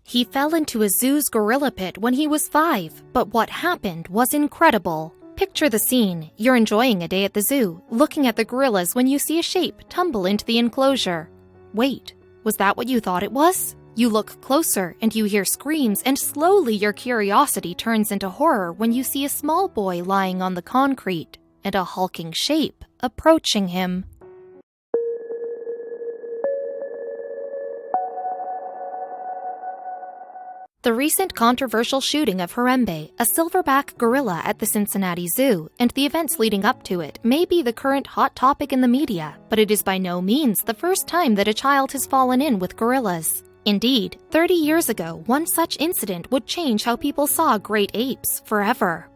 He fell into a zoo's gorilla pit when he was 5, but what happened was incredible. Picture the scene. You're enjoying a day at the zoo, looking at the gorillas when you see a shape tumble into the enclosure. Wait, was that what you thought it was? You look closer and you hear screams, and slowly your curiosity turns into horror when you see a small boy lying on the concrete and a hulking shape approaching him. The recent controversial shooting of Harambe, a silverback gorilla at the Cincinnati Zoo, and the events leading up to it may be the current hot topic in the media, but it is by no means the first time that a child has fallen in with gorillas. Indeed, 30 years ago, one such incident would change how people saw great apes forever.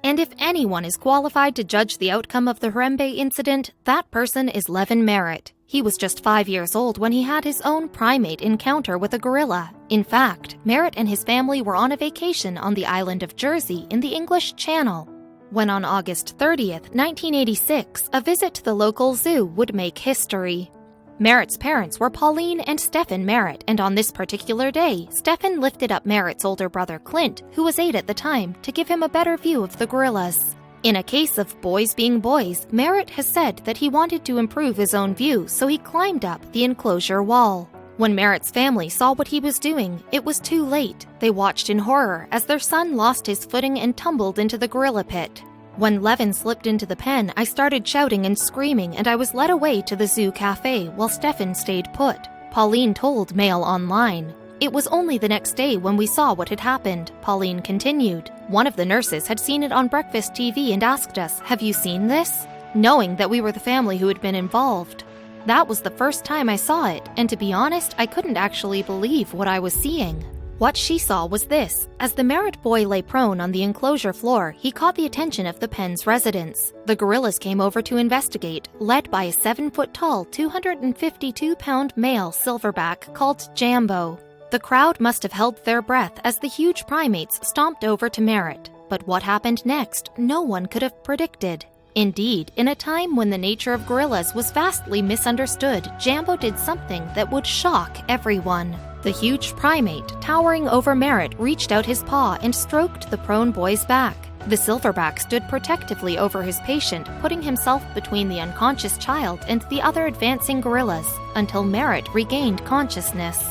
And if anyone is qualified to judge the outcome of the Harambe incident, that person is Levin Merritt. He was just 5 years old when he had his own primate encounter with a gorilla. In fact, Merritt and his family were on a vacation on the island of Jersey in the English Channel, when on August 30th, 1986, a visit to the local zoo would make history. Merritt's parents were Pauline and Stephen Merritt, and on this particular day, Stephen lifted up Merritt's older brother Clint, who was 8 at the time, to give him a better view of the gorillas. In a case of boys being boys, Merritt has said that he wanted to improve his own view, so he climbed up the enclosure wall. When Merritt's family saw what he was doing, it was too late. They watched in horror as their son lost his footing and tumbled into the gorilla pit. When Levin slipped into the pen, I started shouting and screaming, and I was led away to the zoo cafe while Stephen stayed put. Pauline told Mail Online. It was only the next day when we saw what had happened, Pauline continued. One of the nurses had seen it on breakfast TV and asked us, "Have you seen this?" knowing that we were the family who had been involved. That was the first time I saw it, and to be honest, I couldn't actually believe what I was seeing. What she saw was this. As the Merritt boy lay prone on the enclosure floor, he caught the attention of the pen's residents. The gorillas came over to investigate, led by a 7-foot-tall, 252-pound male silverback called Jambo. The crowd must have held their breath as the huge primates stomped over to Merritt. But what happened next, no one could have predicted. Indeed, in a time when the nature of gorillas was vastly misunderstood, Jambo did something that would shock everyone. The huge primate, towering over Merritt, reached out his paw and stroked the prone boy's back. The silverback stood protectively over his patient, putting himself between the unconscious child and the other advancing gorillas, until Merritt regained consciousness.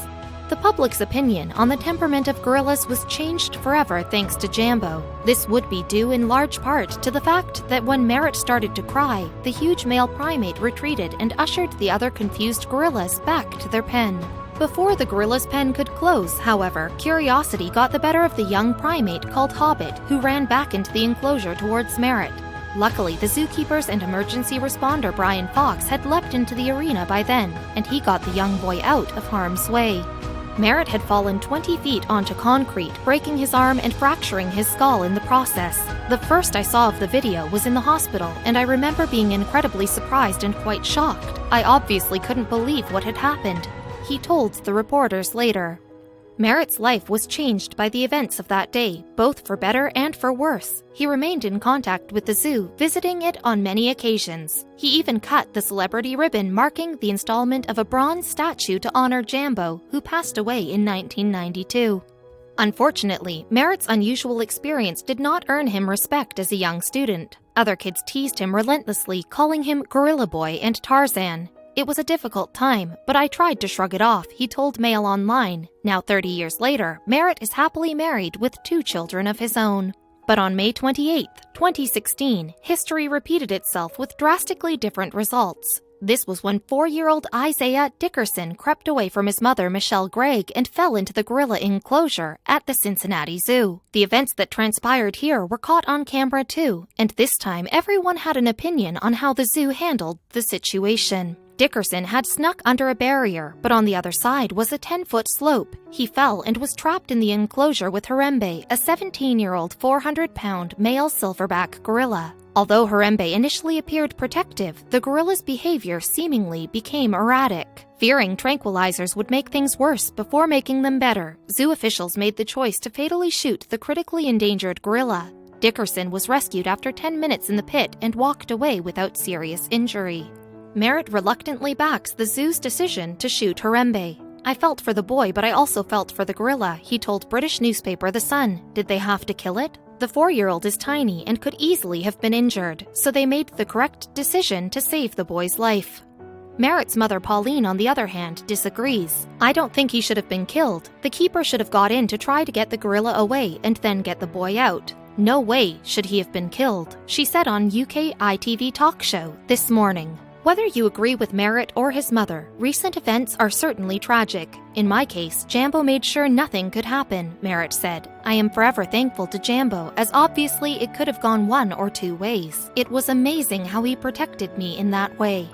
The public's opinion on the temperament of gorillas was changed forever thanks to Jambo. This would be due in large part to the fact that when Merritt started to cry, the huge male primate retreated and ushered the other confused gorillas back to their pen. Before the gorilla's pen could close, however, curiosity got the better of the young primate called Hobbit, who ran back into the enclosure towards Merritt. Luckily, the zookeepers and emergency responder Brian Fox had leapt into the arena by then, and he got the young boy out of harm's way. Merritt had fallen 20 feet onto concrete, breaking his arm and fracturing his skull in the process. The first I saw of the video was in the hospital, and I remember being incredibly surprised and quite shocked. I obviously couldn't believe what had happened, he told the reporters later. Merritt's life was changed by the events of that day, both for better and for worse. He remained in contact with the zoo, visiting it on many occasions. He even cut the celebrity ribbon marking the installment of a bronze statue to honor Jambo, who passed away in 1992. Unfortunately, Merritt's unusual experience did not earn him respect as a young student. Other kids teased him relentlessly, calling him Gorilla Boy and Tarzan. It was a difficult time, but I tried to shrug it off, he told Mail Online. Now 30 years later, Merritt is happily married with 2 children of his own. But on May 28, 2016, history repeated itself with drastically different results. This was when 4-year-old Isaiah Dickerson crept away from his mother, Michelle Gregg, and fell into the gorilla enclosure at the Cincinnati Zoo. The events that transpired here were caught on camera too, and this time everyone had an opinion on how the zoo handled the situation. Dickerson had snuck under a barrier, but on the other side was a 10-foot slope. He fell and was trapped in the enclosure with Harambe, a 17-year-old 400-pound male silverback gorilla. Although Harambe initially appeared protective, the gorilla's behavior seemingly became erratic. Fearing tranquilizers would make things worse before making them better, zoo officials made the choice to fatally shoot the critically endangered gorilla. Dickerson was rescued after 10 minutes in the pit and walked away without serious injury. Merritt reluctantly backs the zoo's decision to shoot Harambe. I felt for the boy, but I also felt for the gorilla, he told British newspaper The Sun. Did they have to kill it? The 4-year-old is tiny and could easily have been injured, so they made the correct decision to save the boy's life. Merritt's mother Pauline, on the other hand, disagrees. I don't think he should have been killed. The keeper should have got in to try to get the gorilla away and then get the boy out. No way should he have been killed, she said on UK ITV talk show This Morning. Whether you agree with Merritt or his mother, recent events are certainly tragic. In my case, Jambo made sure nothing could happen, Merritt said. I am forever thankful to Jambo, as obviously it could have gone one or two ways. It was amazing how he protected me in that way.